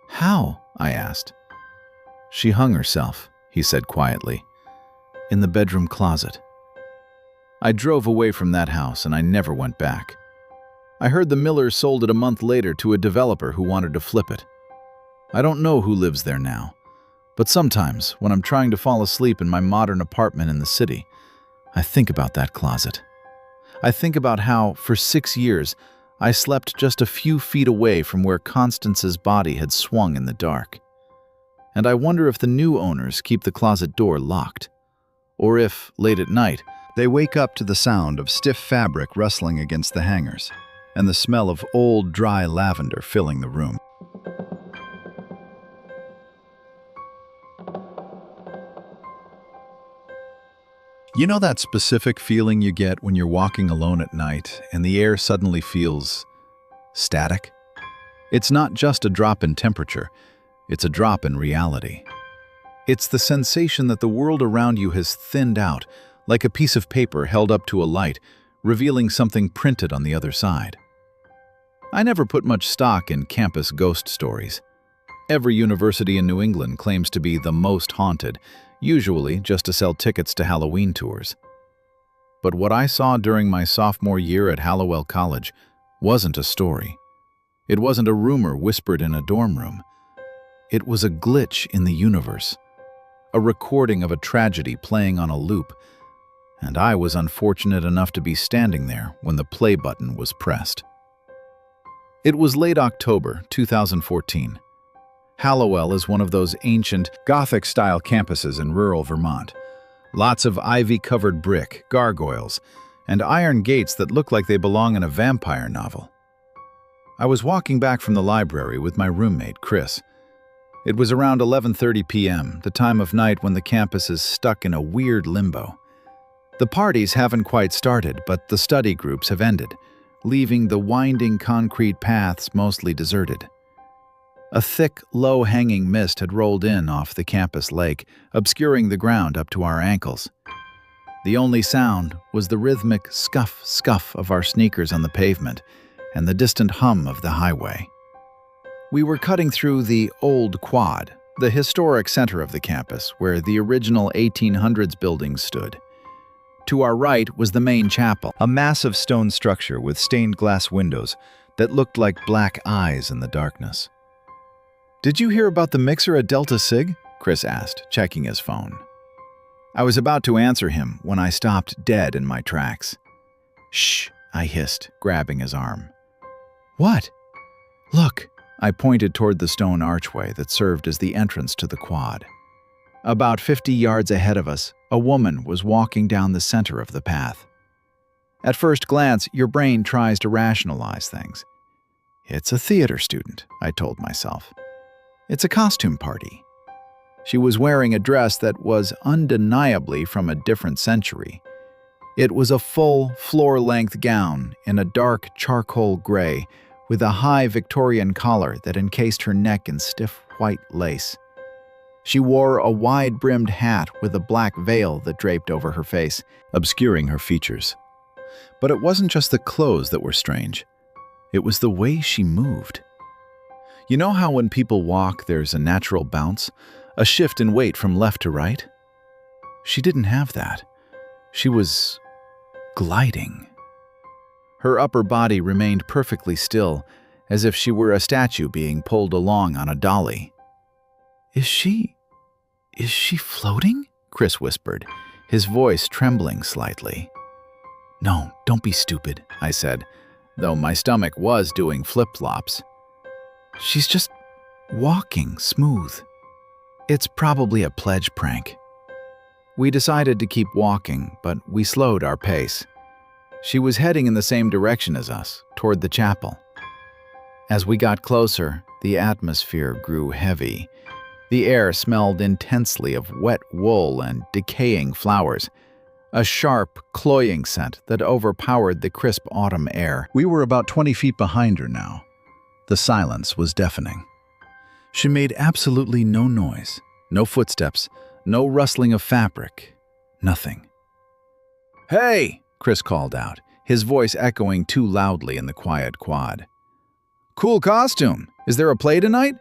Speaker 2: "How?" I asked. "She hung herself," he said quietly, "in the bedroom closet." I drove away from that house and I never went back. I heard the Millers sold it a month later to a developer who wanted to flip it. I don't know who lives there now, but sometimes when I'm trying to fall asleep in my modern apartment in the city, I think about that closet. I think about how, for 6 years, I slept just a few feet away from where Constance's body had swung in the dark. And I wonder if the new owners keep the closet door locked, or if, late at night, they wake up to the sound of stiff fabric rustling against the hangers, and the smell of old, dry lavender filling the room. You know that specific feeling you get when you're walking alone at night and the air suddenly feels static? It's not just a drop in temperature, it's a drop in reality. It's the sensation that the world around you has thinned out, like a piece of paper held up to a light, revealing something printed on the other side. I never put much stock in campus ghost stories. Every university in New England claims to be the most haunted, usually just to sell tickets to Halloween tours. But what I saw during my sophomore year at Hallowell College wasn't a story. It wasn't a rumor whispered in a dorm room. It was a glitch in the universe, a recording of a tragedy playing on a loop, and I was unfortunate enough to be standing there when the play button was pressed. It was late October 2014. Hallowell is one of those ancient, Gothic-style campuses in rural Vermont. Lots of ivy-covered brick, gargoyles, and iron gates that look like they belong in a vampire novel. I was walking back from the library with my roommate, Chris. It was around 11:30 p.m., the time of night when the campus is stuck in a weird limbo. The parties haven't quite started, but the study groups have ended, leaving the winding concrete paths mostly deserted. A thick, low-hanging mist had rolled in off the campus lake, obscuring the ground up to our ankles. The only sound was the rhythmic scuff, scuff of our sneakers on the pavement and the distant hum of the highway. We were cutting through the Old Quad, the historic center of the campus, where the original 1800s buildings stood. To our right was the main chapel, a massive stone structure with stained glass windows that looked like black eyes in the darkness. "Did you hear about the mixer at Delta Sig?" Chris asked, checking his phone. I was about to answer him when I stopped dead in my tracks. "Shh," I hissed, grabbing his arm. "What?" "Look." I pointed toward the stone archway that served as the entrance to the quad. About 50 yards ahead of us, a woman was walking down the center of the path. At first glance, your brain tries to rationalize things. It's a theater student, I told myself.
Speaker 1: It's a costume party. She was wearing a dress that was undeniably from a different century. It was a full, floor-length gown in a dark charcoal gray with a high Victorian collar that encased her neck in stiff white lace. She wore a wide-brimmed hat with a black veil that draped over her face, obscuring her features. But it wasn't just the clothes that were strange. It was the way she moved. You know how when people walk, there's a natural bounce, a shift in weight from left to right? She didn't have that. She was gliding. Her upper body remained perfectly still, as if she were a statue being pulled along on a dolly. Is she floating?" Chris whispered, his voice trembling slightly. "No, don't be stupid," I said, though my stomach was doing flip-flops. "She's just walking smooth. It's probably a pledge prank." We decided to keep walking, but we slowed our pace. She was heading in the same direction as us, toward the chapel. As we got closer, the atmosphere grew heavy. The air smelled intensely of wet wool and decaying flowers, a sharp, cloying scent that overpowered the crisp autumn air.
Speaker 2: We were about 20 feet behind her now. The silence was deafening.
Speaker 1: She made absolutely no noise, no footsteps, no rustling of fabric, nothing. "Hey!" Chris called out, his voice echoing too loudly in the quiet quad. "Cool costume! Is there a play tonight?"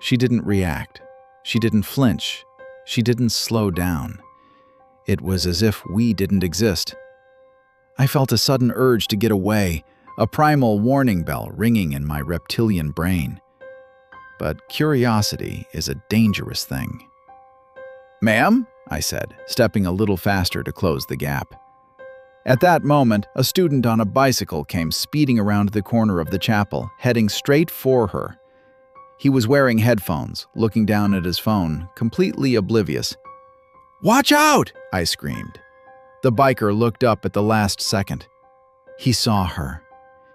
Speaker 1: She didn't react. She didn't flinch. She didn't slow down. It was as if we didn't exist. I felt a sudden urge to get away, a primal warning bell ringing in my reptilian brain. But curiosity is a dangerous thing. "Ma'am?" I said, stepping a little faster to close the gap. At that moment, a student on a bicycle came speeding around the corner of the chapel, heading straight for her. He was wearing headphones, looking down at his phone, completely oblivious. "Watch out!" I screamed. The biker looked up at the last second. He saw her.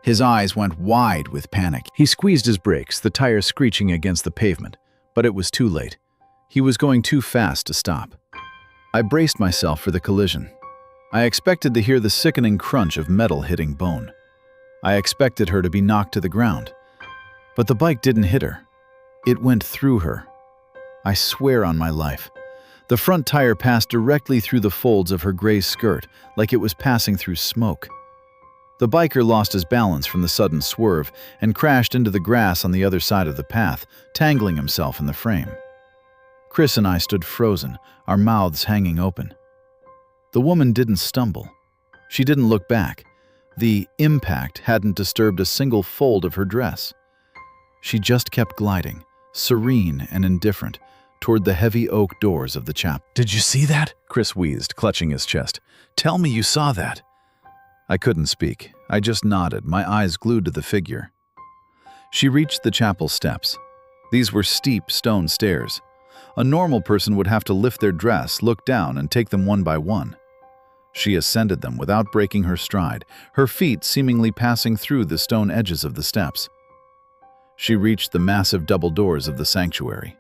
Speaker 1: His eyes went wide with panic.
Speaker 2: He squeezed his brakes, the tires screeching against the pavement, but it was too late. He was going too fast to stop. I braced myself for the collision. I expected to hear the sickening crunch of metal hitting bone. I expected her to be knocked to the ground. But the bike didn't hit her. It went through her. I swear on my life. The front tire passed directly through the folds of her gray skirt, like it was passing through smoke. The biker lost his balance from the sudden swerve and crashed into the grass on the other side of the path, tangling himself in the frame. Chris and I stood frozen, our mouths hanging open. The woman didn't stumble. She didn't look back. The impact hadn't disturbed a single fold of her dress. She just kept gliding, serene and indifferent, toward the heavy oak doors of the chapel. "Did you see that?" Chris wheezed, clutching his chest. "Tell me you saw that."
Speaker 1: I couldn't speak. I just nodded, my eyes glued to the figure. She reached the chapel steps. These were steep stone stairs. A normal person would have to lift their dress, look down, and take them one by one. She ascended them without breaking her stride, her feet seemingly passing through the stone edges of the steps. She reached the massive double doors of the sanctuary.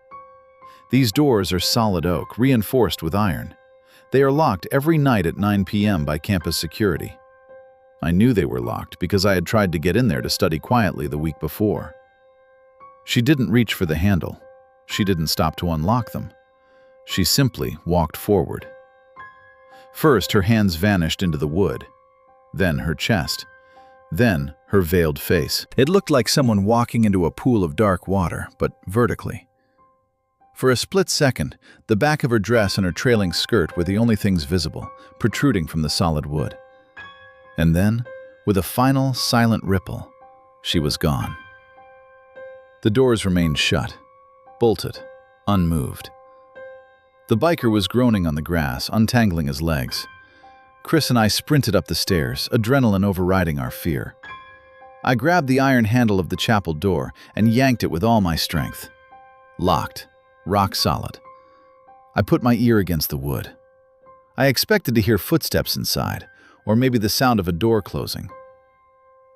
Speaker 1: These doors are solid oak, reinforced with iron. They are locked every night at 9 p.m. by campus security. I knew they were locked because I had tried to get in there to study quietly the week before. She didn't reach for the handle. She didn't stop to unlock them. She simply walked forward. First, her hands vanished into the wood, then her chest, then her veiled face. It looked like someone walking into a pool of dark water, but vertically. For a split second, the back of her dress and her trailing skirt were the only things visible, protruding from the solid wood. And then, with a final, silent ripple, she was gone. The doors remained shut, bolted, unmoved. The biker was groaning on the grass, untangling his legs. Chris and I sprinted up the stairs, adrenaline overriding our fear. I grabbed the iron handle of the chapel door and yanked it with all my strength. Locked, rock solid. I put my ear against the wood. I expected to hear footsteps inside, or maybe the sound of a door closing.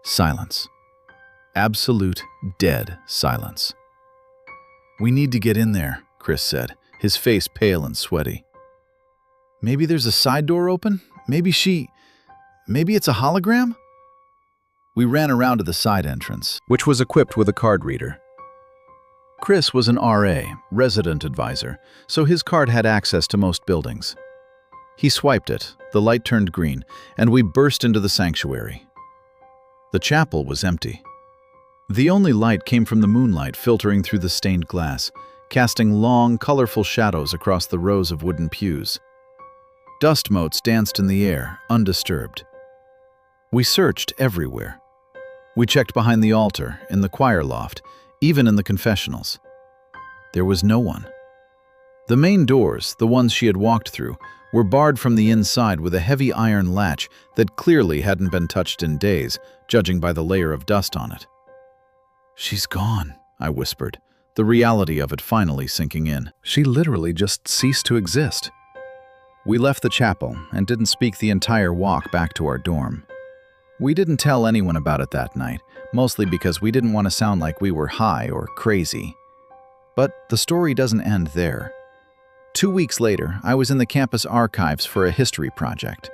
Speaker 1: Silence. Absolute, dead silence. "We need to get in there," Chris said, his face pale and sweaty. "Maybe there's a side door open? Maybe it's a hologram?" We ran around to the side entrance,
Speaker 2: which was equipped with a card reader.
Speaker 1: Chris was an RA, resident advisor, so his card had access to most buildings. He swiped it, the light turned green, and we burst into the sanctuary. The chapel was empty. The only light came from the moonlight filtering through the stained glass, casting long, colorful shadows across the rows of wooden pews. Dust motes danced in the air, undisturbed. We searched everywhere. We checked behind the altar, in the choir loft, even in the confessionals. There was no one. The main doors, the ones she had walked through, were barred from the inside with a heavy iron latch that clearly hadn't been touched in days, judging by the layer of dust on it. "She's gone," I whispered, the reality of it finally sinking in. She literally just ceased to exist. We left the chapel and didn't speak the entire walk back to our dorm. We didn't tell anyone about it that night, mostly because we didn't want to sound like we were high or crazy. But the story doesn't end there. 2 weeks later, I was in the campus archives for a history project.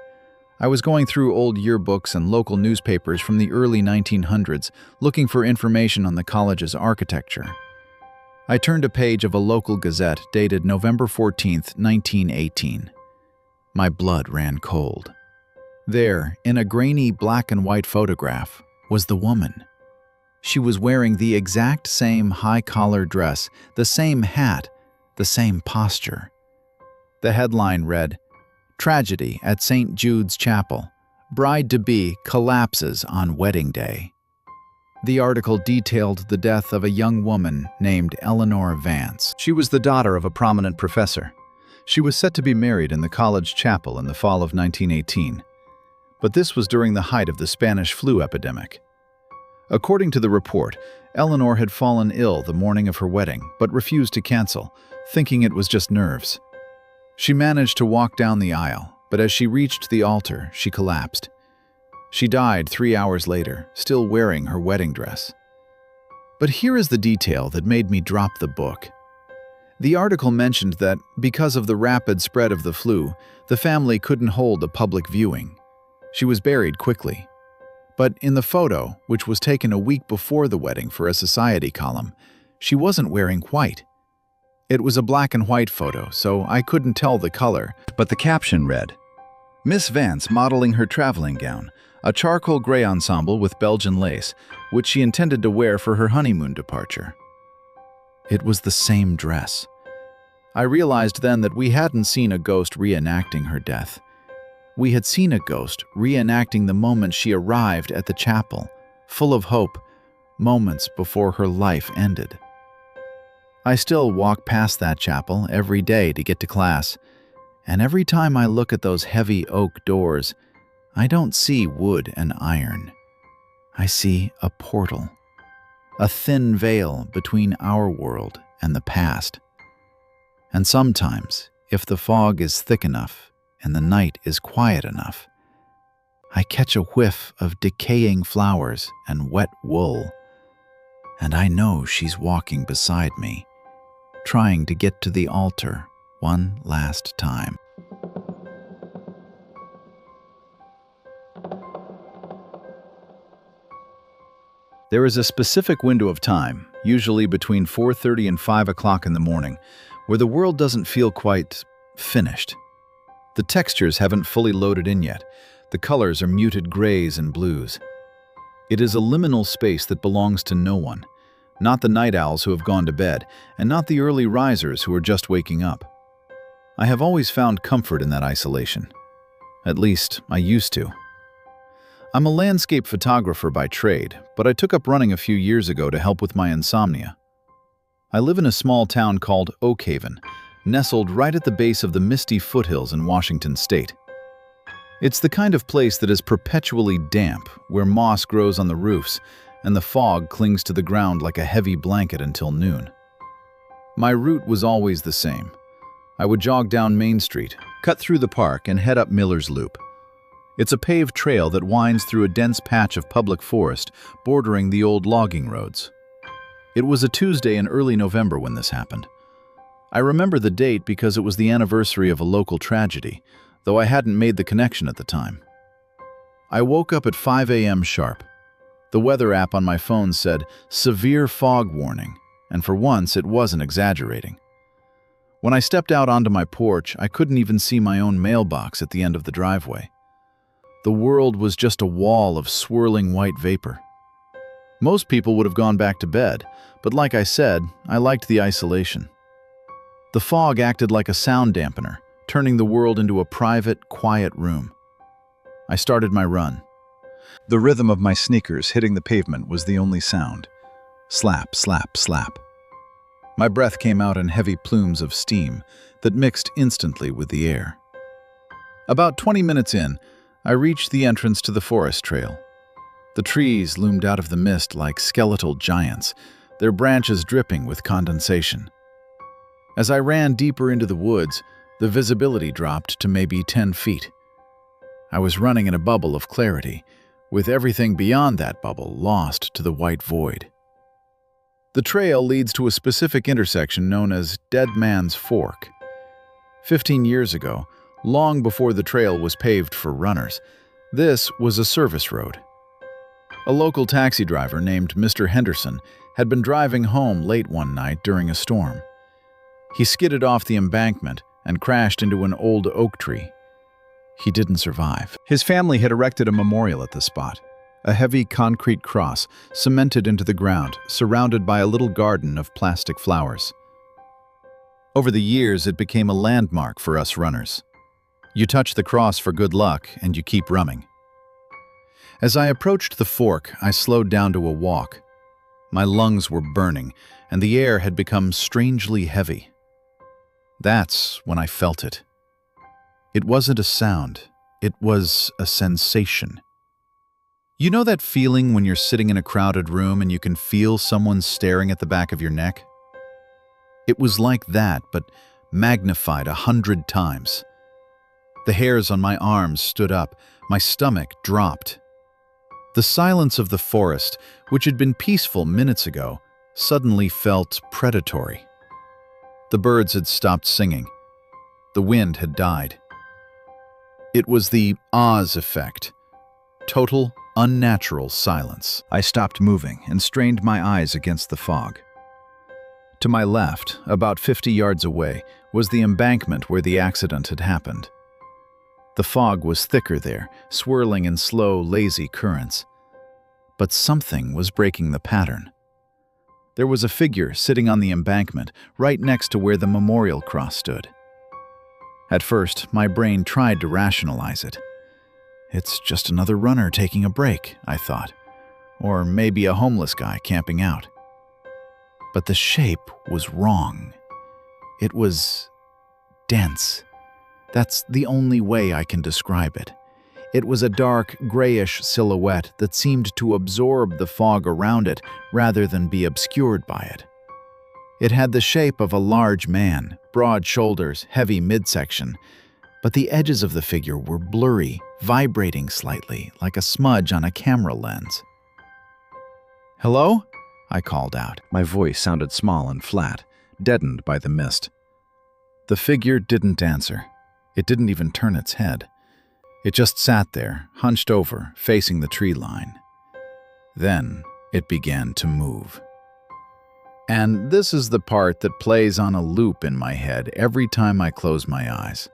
Speaker 1: I was going through old yearbooks and local newspapers from the early 1900s, looking for information on the college's architecture. I turned a page of a local gazette dated November 14th, 1918. My blood ran cold. There, in a grainy black and white photograph, was the woman. She was wearing the exact same high-collar dress, the same hat, the same posture. The headline read, "Tragedy at St. Jude's Chapel. Bride-to-be collapses on wedding day." The article detailed the death of a young woman named Eleanor Vance. She was the daughter of a prominent professor. She was set to be married in the college chapel in the fall of 1918. But this was during the height of the Spanish flu epidemic. According to the report, Eleanor had fallen ill the morning of her wedding, but refused to cancel, thinking it was just nerves. She managed to walk down the aisle, but as she reached the altar, she collapsed. She died 3 hours later, still wearing her wedding dress. But here is the detail that made me drop the book. The article mentioned that, because of the rapid spread of the flu, the family couldn't hold a public viewing. She was buried quickly. But in the photo, which was taken a week before the wedding for a society column, she wasn't wearing white. It was a black and white photo, so I couldn't tell the color.
Speaker 2: But the caption read, "Miss Vance modeling her traveling gown, a charcoal gray ensemble with Belgian lace, which she intended to wear for her honeymoon departure." It was the same dress. I realized then that we hadn't seen a ghost reenacting her death. We had seen a ghost reenacting the moment she arrived at the chapel, full of hope, moments before her life ended. I still walk past that chapel every day to get to class, and every time I look at those heavy oak doors, I don't see wood and iron. I see a portal, a thin veil between our world and the past. And sometimes, if the fog is thick enough, and the night is quiet enough, I catch a whiff of decaying flowers and wet wool, and I know she's walking beside me, trying to get to the altar one last time. There is a specific window of time, usually between 4:30 and 5 o'clock in the morning, where the world doesn't feel quite finished. The textures haven't fully loaded in yet. The colors are muted grays and blues. It is a liminal space that belongs to no one, not the night owls who have gone to bed, and not the early risers who are just waking up. I have always found comfort in that isolation. At least, I used to. I'm a landscape photographer by trade, but I took up running a few years ago to help with my insomnia. I live in a small town called Oak Haven, nestled right at the base of the misty foothills in Washington state. It's the kind of place that is perpetually damp, where moss grows on the roofs, and the fog clings to the ground like a heavy blanket until noon. My route was always the same. I would jog down Main Street, cut through the park, and head up Miller's Loop. It's a paved trail that winds through a dense patch of public forest bordering the old logging roads.
Speaker 1: It was a Tuesday in early November when this happened. I remember the date because it was the anniversary of a local tragedy, though I hadn't made the connection at the time. I woke up at 5 a.m. sharp. The weather app on my phone said, "Severe fog warning," and for once it wasn't exaggerating. When I stepped out onto my porch, I couldn't even see my own mailbox at the end of the driveway. The world was just a wall of swirling white vapor. Most people would have gone back to bed, but like I said, I liked the isolation. The fog acted like a sound dampener, turning the world into a private, quiet room. I started my run.
Speaker 2: The rhythm of my sneakers hitting the pavement was the only sound. Slap, slap, slap. My breath came out in heavy plumes of steam that mixed instantly with the air. About 20 minutes in, I reached the entrance to the forest trail. The trees loomed out of the mist like skeletal giants, their branches dripping with condensation. As I ran deeper into the woods, the visibility dropped to maybe 10 feet. I was running in a bubble of clarity, with everything beyond that bubble lost to the white void. The trail leads to a specific intersection known as Dead Man's Fork. 15 years ago, long before the trail was paved for runners, this was a service road. A local taxi driver named Mr. Henderson had been driving home late one night during a storm. He skidded off the embankment and crashed into an old oak tree. He didn't survive. His family had erected a memorial at the spot, a heavy concrete cross cemented into the ground, surrounded by a little garden of plastic flowers. Over the years, it became a landmark for us runners. You touch the cross for good luck, and you keep running. As I approached the fork, I slowed down to a walk. My lungs were burning, and the air had become strangely heavy. That's when I felt it. It wasn't a sound, it was a sensation. You know that feeling when you're sitting in a crowded room and you can feel someone staring at the back of your neck? It was like that, but magnified 100 times. The hairs on my arms stood up, my stomach dropped. The silence of the forest, which had been peaceful minutes ago, suddenly felt predatory. The birds had stopped singing. The wind had died. It was the Oz effect. Total, unnatural silence. I stopped moving and strained my eyes against the fog. To my left, about 50 yards away, was the embankment where the accident had happened. The fog was thicker there, swirling in slow, lazy currents. But something was breaking the pattern. There was a figure sitting on the embankment, right next to where the memorial cross stood. At first, my brain tried to rationalize it. It's just another runner taking a break, I thought. Or maybe a homeless guy camping out. But the shape was wrong. It was dense. That's the only way I can describe it. It was a dark, grayish silhouette that seemed to absorb the fog around it rather than be obscured by it. It had the shape of a large man, broad shoulders, heavy midsection, but the edges of the figure were blurry, vibrating slightly, like a smudge on a camera lens. "Hello?" I called out. My voice sounded small and flat, deadened by the mist. The figure didn't answer. It didn't even turn its head. It just sat there, hunched over, facing the tree line. Then it began to move. And this is the part that plays on a loop in my head every time I close my eyes.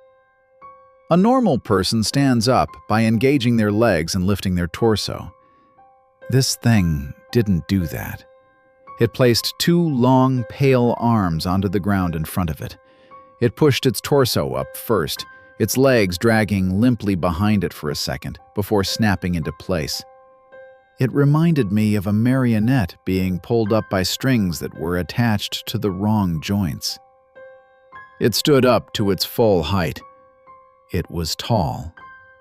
Speaker 2: A normal person stands up by engaging their legs and lifting their torso. This thing didn't do that. It placed two long, pale arms onto the ground in front of it. It pushed its torso up first, its legs dragging limply behind it for a second before snapping into place. It reminded me of a marionette being pulled up by strings that were attached to the wrong joints. It stood up to its full height. It was tall,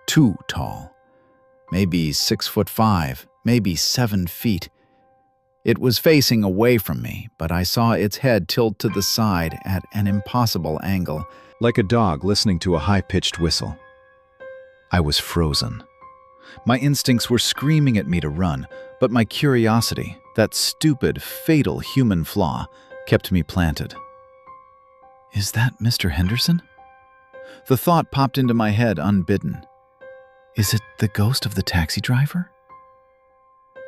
Speaker 2: too tall. Maybe 6'5", maybe 7 feet. It was facing away from me, but I saw its head tilt to the side at an impossible angle, like a dog listening to a high-pitched whistle. I was frozen. My instincts were screaming at me to run,
Speaker 1: But my curiosity, that stupid, fatal human flaw, kept me planted. Is that Mr. Henderson? The thought popped into my head unbidden. Is it the ghost of the taxi driver?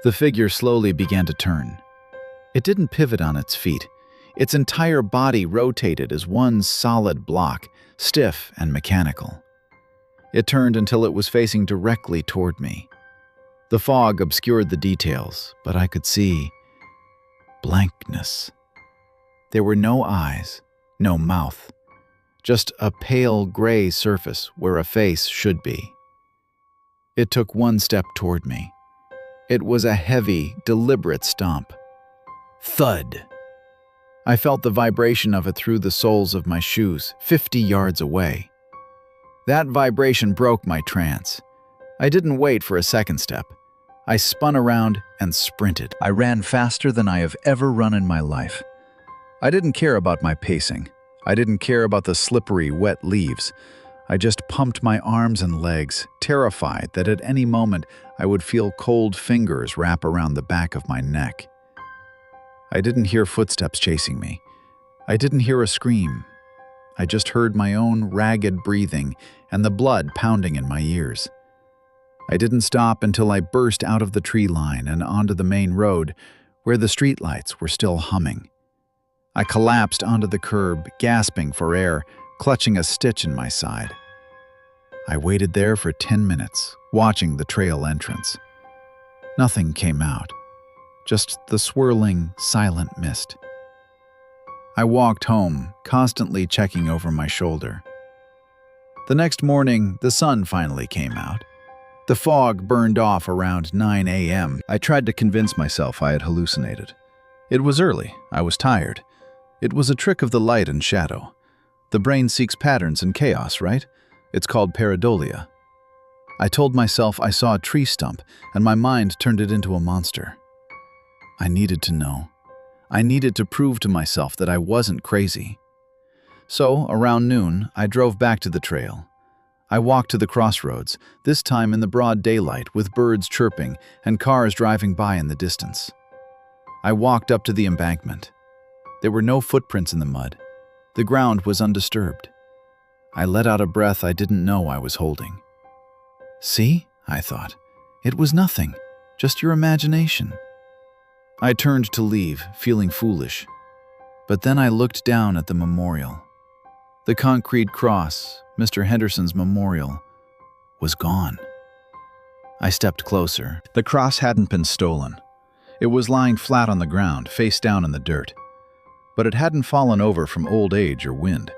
Speaker 1: The figure slowly began to turn. It didn't pivot on its feet. Its entire body rotated as one solid block, stiff and mechanical. It turned until it was facing directly toward me. The fog obscured the details, but I could see blankness. There were no eyes, no mouth, just a pale gray surface where a face should be. It took one step toward me. It was a heavy, deliberate stomp. Thud! I felt the vibration of it through the soles of my shoes, 50 yards away. That vibration broke my trance. I didn't wait for a second step. I spun around and sprinted.
Speaker 2: I ran faster than I have ever run in my life. I didn't care about my pacing. I didn't care about the slippery, wet leaves. I just pumped my arms and legs, terrified that at any moment I would feel cold fingers wrap around the back of my neck. I didn't hear footsteps chasing me. I didn't hear a scream. I just heard my own ragged breathing and the blood pounding in my ears. I didn't stop until I burst out of the tree line and onto the main road, where the streetlights were still humming. I collapsed onto the curb, gasping for air, clutching a stitch in my side. I waited there for 10 minutes, watching the trail entrance. Nothing came out, just the swirling, silent mist. I walked home, constantly checking over my shoulder. The next morning, the sun finally came out. The fog burned off around 9 a.m. I tried to convince myself I had hallucinated. It was early. I was tired. It was a trick of the light and shadow. The brain seeks patterns in chaos, right? It's called pareidolia. I told myself I saw a tree stump, and my mind turned it into a monster. I needed to know. I needed to prove to myself that I wasn't crazy. So, around noon, I drove back to the trail. I walked to the crossroads, this time in the broad daylight with birds chirping and cars driving by in the distance. I walked up to the embankment. There were no footprints in the mud. The ground was undisturbed. I let out a breath I didn't know I was holding. See, I thought, it was nothing, just your imagination. I turned to leave, feeling foolish. But then I looked down at the memorial. The concrete cross, Mr. Henderson's memorial, was gone. I stepped closer. The cross hadn't been stolen. It was lying flat on the ground, face down in the dirt. But it hadn't fallen over from old age or wind.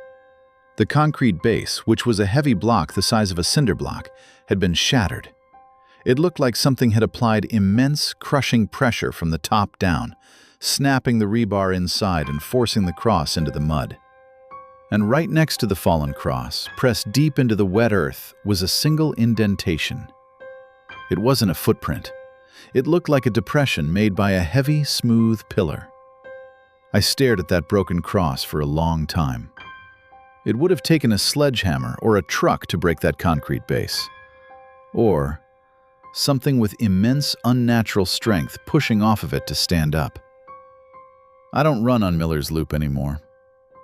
Speaker 2: The concrete base, which was a heavy block the size of a cinder block, had been shattered. It looked like something had applied immense, crushing pressure from the top down, snapping the rebar inside and forcing the cross into the mud. And right next to the fallen cross, pressed deep into the wet earth, was a single indentation. It wasn't a footprint. It looked like a depression made by a heavy, smooth pillar. I stared at that broken cross for a long time. It would have taken a sledgehammer or a truck to break that concrete base. Or something with immense, unnatural strength pushing off of it to stand up. I don't run on Miller's Loop anymore.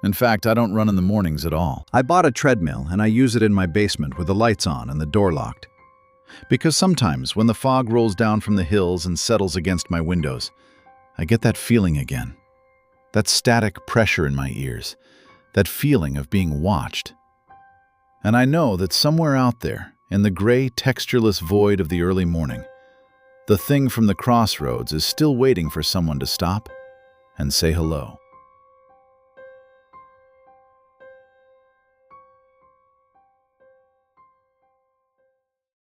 Speaker 2: In fact, I don't run in the mornings at all. I bought a treadmill and I use it in my basement with the lights on and the door locked. Because sometimes when the fog rolls down from the hills and settles against my windows, I get that feeling again. That static pressure in my ears. That feeling of being watched. And I know that somewhere out there, in the gray, textureless void of the early morning, the thing from the crossroads is still waiting for someone to stop and say hello.